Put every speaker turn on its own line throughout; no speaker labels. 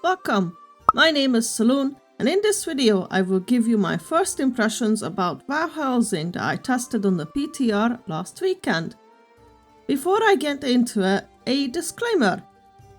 Welcome! My name is Saluun, and in this video I will give you my first impressions about WoW housing that I tested on the PTR last weekend. Before I get into it, a disclaimer.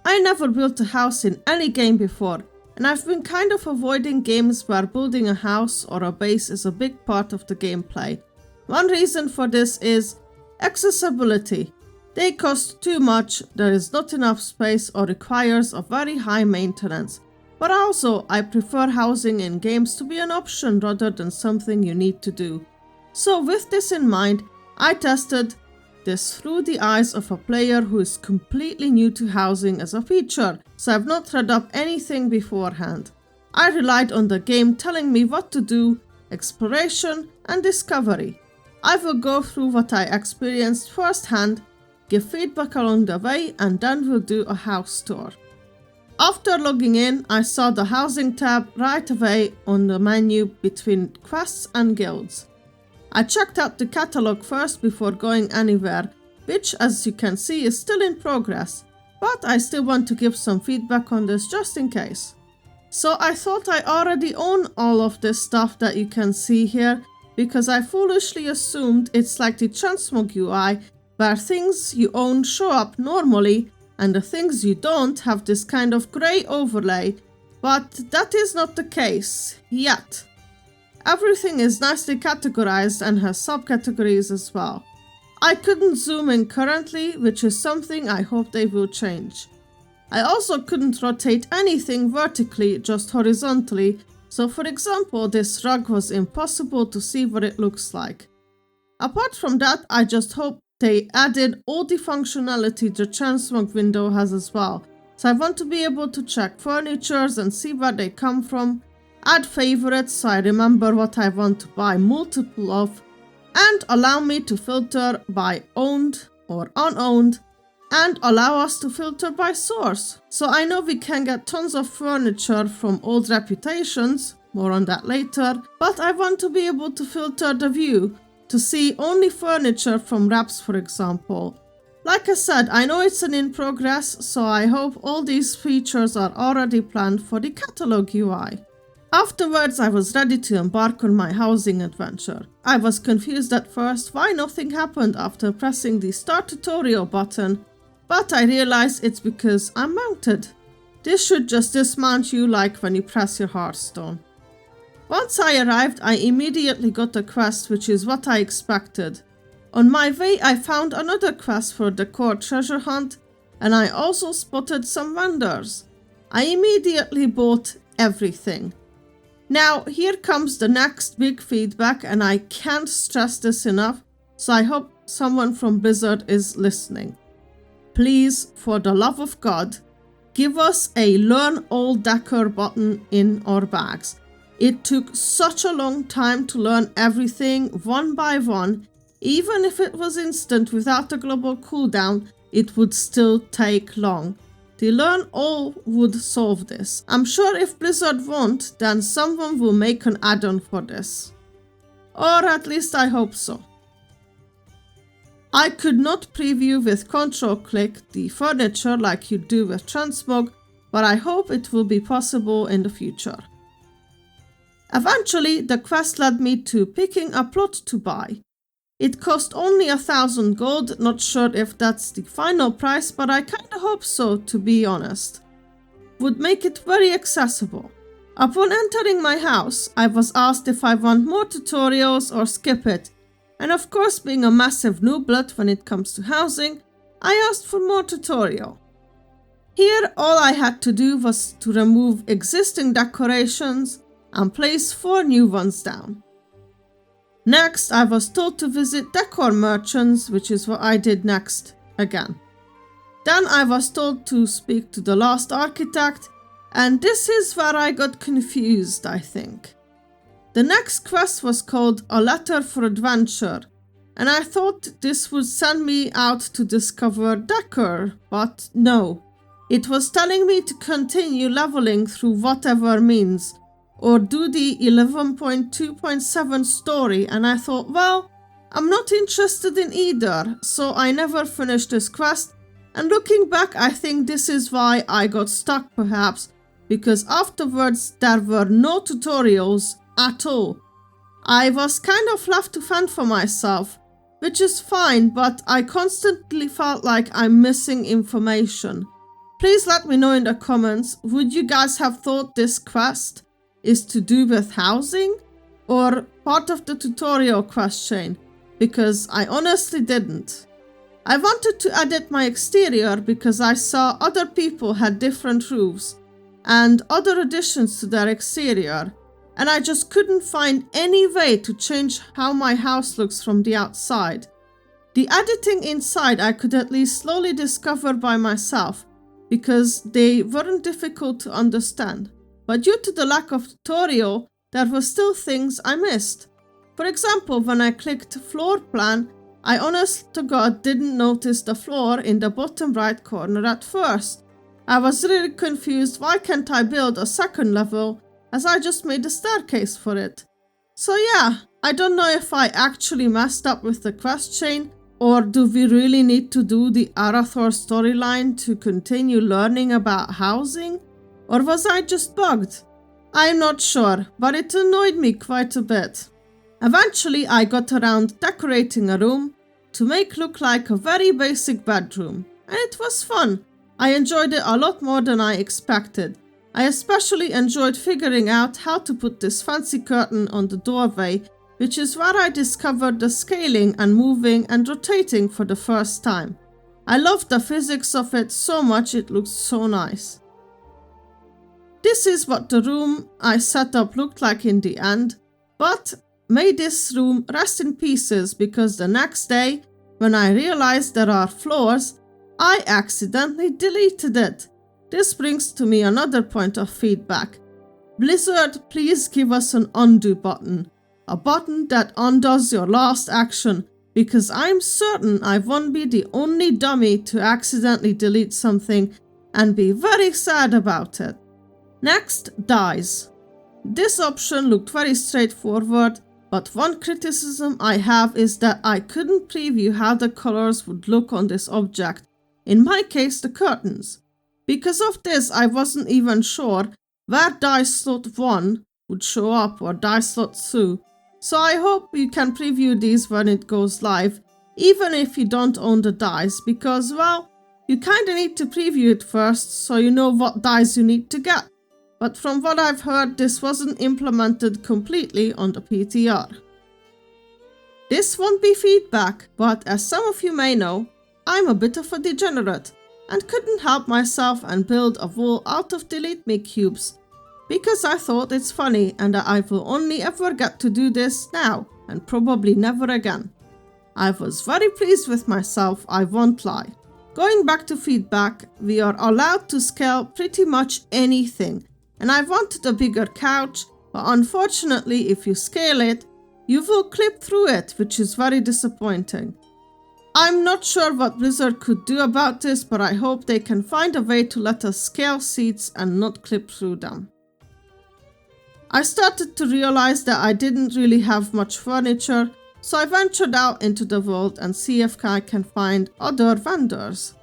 I never built a house in any game before, and I've been kind of avoiding games where building a house or a base is a big part of the gameplay. One reason for this is accessibility. They cost too much, there is not enough space or requires a very high maintenance. But also, I prefer housing in games to be an option rather than something you need to do. So with this in mind, I tested this through the eyes of a player who is completely new to housing as a feature, so I've not read up anything beforehand. I relied on the game telling me what to do, exploration and discovery. I will go through what I experienced firsthand, give feedback along the way, and then we'll do a house tour. After logging in, I saw the housing tab right away on the menu between quests and guilds. I checked out the catalog first before going anywhere, which as you can see is still in progress, but I still want to give some feedback on this just in case. So I thought I already own all of this stuff that you can see here, because I foolishly assumed it's like the transmog UI, where things you own show up normally and the things you don't have this kind of grey overlay, but that is not the case yet. Everything is nicely categorized and has subcategories as well. I couldn't zoom in currently, which is something I hope they will change. I also couldn't rotate anything vertically, just horizontally, so for example this rug was impossible to see what it looks like. Apart from that, I just hope they added all the functionality the transmog window has as well, so I want to be able to check furnitures and see where they come from, add favorites so I remember what I want to buy multiple of, and allow me to filter by owned or unowned, and allow us to filter by source. So I know we can get tons of furniture from old reputations, more on that later, but I want to be able to filter the view to see only furniture from reps, for example. Like I said, I know it's an in progress, so I hope all these features are already planned for the catalog UI. Afterwards, I was ready to embark on my housing adventure. I was confused at first why nothing happened after pressing the start tutorial button, but I realized it's because I'm mounted. This should just dismount you like when you press your Hearthstone. Once I arrived, I immediately got a quest, which is what I expected. On my way, I found another quest for the core treasure hunt, and I also spotted some vendors. I immediately bought everything. Now, here comes the next big feedback, and I can't stress this enough, so I hope someone from Blizzard is listening. Please, for the love of God, give us a Learn All Decor button in our bags. It took such a long time to learn everything one by one. Even if it was instant without a global cooldown, it would still take long. The Learn All would solve this. I'm sure if Blizzard won't, then someone will make an add-on for this. Or at least I hope so. I could not preview with Ctrl-click the furniture like you do with Transmog, but I hope it will be possible in the future. Eventually, the quest led me to picking a plot to buy. It cost only 1,000 gold, not sure if that's the final price, but I kinda hope so, to be honest. Would make it very accessible. Upon entering my house, I was asked if I want more tutorials or skip it, and of course being a massive nooblet when it comes to housing, I asked for more tutorial. Here all I had to do was to remove existing decorations and place 4 new ones down. Next, I was told to visit decor merchants, which is what I did next again. Then I was told to speak to the last architect, and this is where I got confused, I think. The next quest was called A Letter for Adventure, and I thought this would send me out to discover decor, but no. It was telling me to continue leveling through whatever means, or do the 11.2.7 story, and I thought, well, I'm not interested in either, so I never finished this quest, and looking back I think this is why I got stuck perhaps, because afterwards there were no tutorials at all. I was kind of left to fend for myself, which is fine, but I constantly felt like I'm missing information. Please let me know in the comments, would you guys have thought this quest is to do with housing or part of the tutorial quest chain? Because I honestly didn't. I wanted to edit my exterior because I saw other people had different roofs and other additions to their exterior, and I just couldn't find any way to change how my house looks from the outside. The editing inside I could at least slowly discover by myself, because they weren't difficult to understand. But due to the lack of tutorial, there were still things I missed. For example, when I clicked floor plan, I honest to God didn't notice the floor in the bottom right corner at first. I was really confused, why can't I build a second level as I just made a staircase for it? So yeah, I don't know if I actually messed up with the quest chain, or do we really need to do the Arathor storyline to continue learning about housing? Or was I just bugged? I'm not sure, but it annoyed me quite a bit. Eventually I got around decorating a room to make look like a very basic bedroom, and it was fun. I enjoyed it a lot more than I expected. I especially enjoyed figuring out how to put this fancy curtain on the doorway, which is where I discovered the scaling and moving and rotating for the first time. I loved the physics of it so much, it looked so nice. This is what the room I set up looked like in the end, but may this room rest in pieces, because the next day, when I realized there are floors, I accidentally deleted it. This brings to me another point of feedback. Blizzard, please give us an undo button. A button that undoes your last action, because I'm certain I won't be the only dummy to accidentally delete something and be very sad about it. Next, dyes. This option looked very straightforward, but one criticism I have is that I couldn't preview how the colors would look on this object, in my case the curtains. Because of this, I wasn't even sure where dye slot 1 would show up or dye slot 2. So I hope you can preview these when it goes live, even if you don't own the dice, because, well, you kinda need to preview it first so you know what dice you need to get. But from what I've heard, this wasn't implemented completely on the PTR. This won't be feedback, but as some of you may know, I'm a bit of a degenerate and couldn't help myself and build a wall out of delete me cubes, because I thought it's funny and that I will only ever get to do this now and probably never again. I was very pleased with myself, I won't lie. Going back to feedback, we are allowed to scale pretty much anything, and I wanted a bigger couch, but unfortunately if you scale it, you will clip through it, which is very disappointing. I'm not sure what Blizzard could do about this, but I hope they can find a way to let us scale seats and not clip through them. I started to realize that I didn't really have much furniture, so I ventured out into the world and see if I can find other vendors.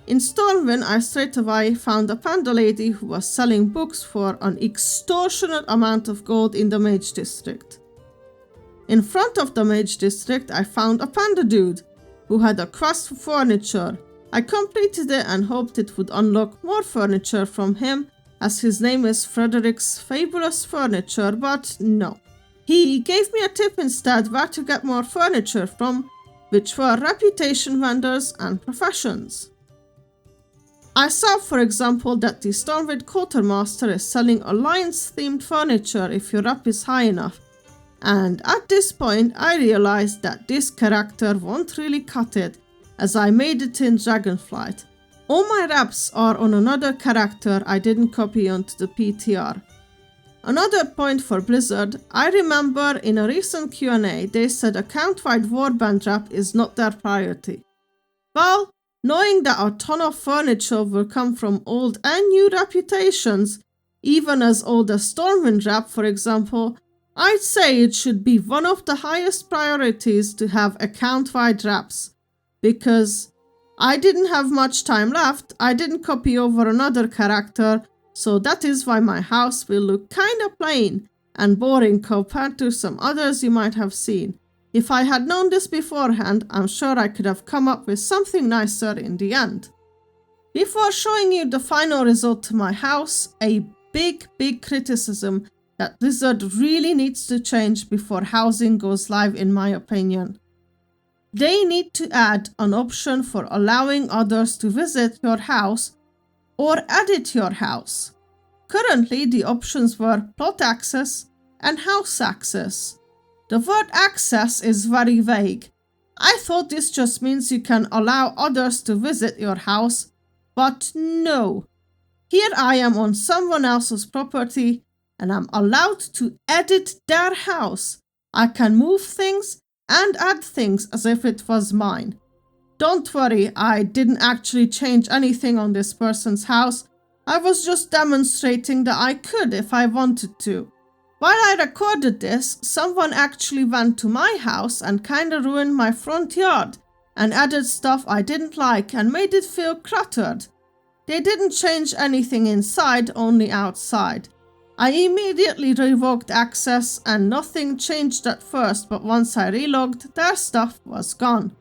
In Stormwind, I straight away found a panda lady who was selling books for an extortionate amount of gold in the Mage district. In front of the Mage district, I found a panda dude who had a quest for furniture. I completed it and hoped it would unlock more furniture from him, as his name is Frederick's Fabulous Furniture, but no. He gave me a tip instead where to get more furniture from, which were reputation vendors and professions. I saw, for example, that the Stormwind Quartermaster is selling Alliance-themed furniture if your rep is high enough, and at this point I realized that this character won't really cut it, as I made it in Dragonflight. All my reps are on another character I didn't copy onto the PTR. Another point for Blizzard, I remember in a recent Q&A they said a count-wide warband rep is not their priority. Well, knowing that a ton of furniture will come from old and new reputations, even as old as Stormwind rep for example, I'd say it should be one of the highest priorities to have account-wide reps, because I didn't have much time left, I didn't copy over another character, so that is why my house will look kinda plain and boring compared to some others you might have seen. If I had known this beforehand, I'm sure I could have come up with something nicer in the end. Before showing you the final result to my house, a big criticism that Blizzard really needs to change before housing goes live in my opinion. They need to add an option for allowing others to visit your house or edit your house. Currently, the options were plot access and house access. The word access is very vague. I thought this just means you can allow others to visit your house, but no. Here I am on someone else's property and I'm allowed to edit their house. I can move things and add things as if it was mine. Don't worry, I didn't actually change anything on this person's house. I was just demonstrating that I could if I wanted to. While I recorded this, someone actually went to my house and kinda ruined my front yard and added stuff I didn't like and made it feel cluttered. They didn't change anything inside, only outside. I immediately revoked access and nothing changed at first, but once I relogged, their stuff was gone.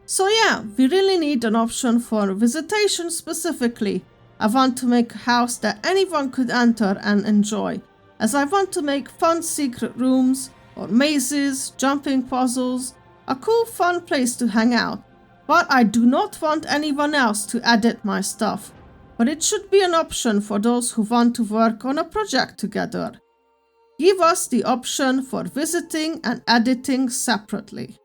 So yeah, we really need an option for visitation specifically. I want to make a house that anyone could enter and enjoy, as I want to make fun secret rooms or mazes, jumping puzzles, a cool fun place to hang out. But I do not want anyone else to edit my stuff. But it should be an option for those who want to work on a project together. Give us the option for visiting and editing separately.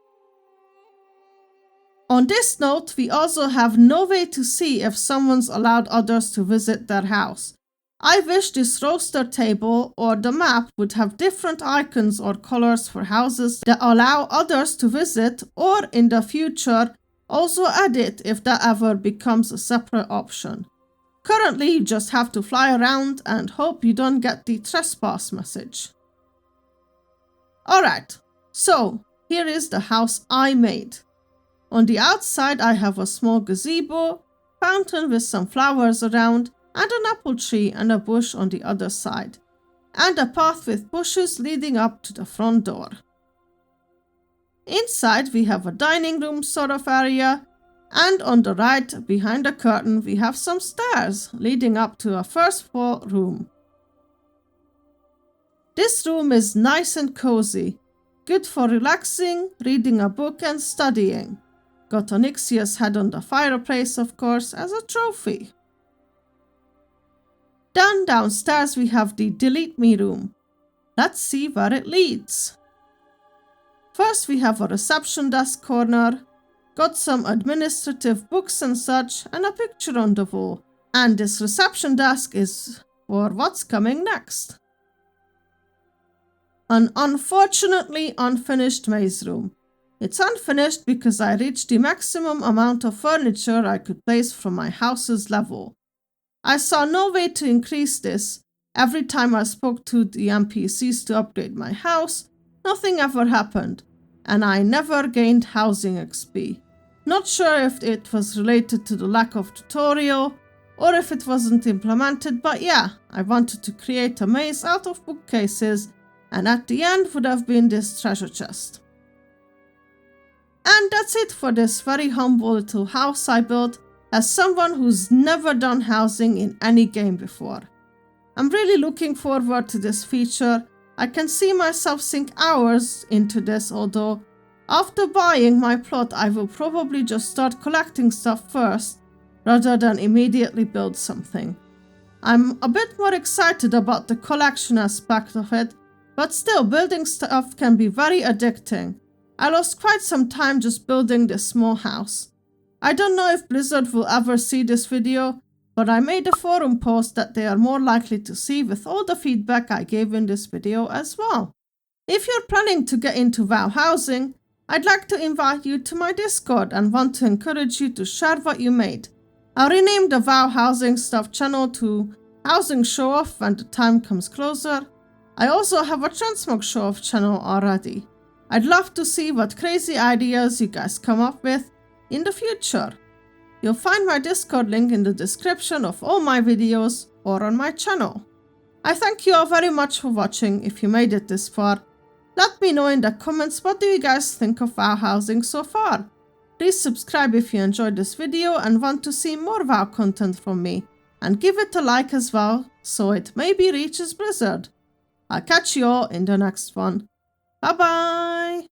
On this note, we also have no way to see if someone's allowed others to visit their house. I wish this roster table or the map would have different icons or colors for houses that allow others to visit, or in the future also edit if that ever becomes a separate option. Currently, you just have to fly around and hope you don't get the trespass message. Alright, so here is the house I made. On the outside I have a small gazebo, fountain with some flowers around, and an apple tree and a bush on the other side, and a path with bushes leading up to the front door. Inside we have a dining room sort of area, and on the right, behind the curtain, we have some stairs leading up to a first floor room. This room is nice and cozy, good for relaxing, reading a book and studying. Got Onyxia's head on the fireplace, of course, as a trophy. Then downstairs we have the Delete Me room. Let's see where it leads. First we have a reception desk corner. Got some administrative books and such, and a picture on the wall. And this reception desk is for what's coming next. An unfortunately unfinished maze room. It's unfinished because I reached the maximum amount of furniture I could place from my house's level. I saw no way to increase this. Every time I spoke to the NPCs to upgrade my house, nothing ever happened, and I never gained housing XP. Not sure if it was related to the lack of tutorial or if it wasn't implemented, but yeah, I wanted to create a maze out of bookcases, and at the end would have been this treasure chest. And that's it for this very humble little house I built as someone who's never done housing in any game before. I'm really looking forward to this feature. I can see myself sink hours into this, although after buying my plot I will probably just start collecting stuff first rather than immediately build something. I'm a bit more excited about the collection aspect of it, but still building stuff can be very addicting. I lost quite some time just building this small house. I don't know if Blizzard will ever see this video, but I made a forum post that they are more likely to see with all the feedback I gave in this video as well. If you're planning to get into WoW housing, I'd like to invite you to my Discord and want to encourage you to share what you made. I'll rename the WoW Housing Stuff channel to Housing Show Off when the time comes closer. I also have a Transmog Show Off channel already. I'd love to see what crazy ideas you guys come up with in the future. You'll find my Discord link in the description of all my videos, or on my channel. I thank you all very much for watching. If you made it this far, let me know in the comments what do you guys think of WoW housing so far. Please subscribe if you enjoyed this video and want to see more WoW content from me, and give it a like as well so it maybe reaches Blizzard. I'll catch you all in the next one. Bye bye!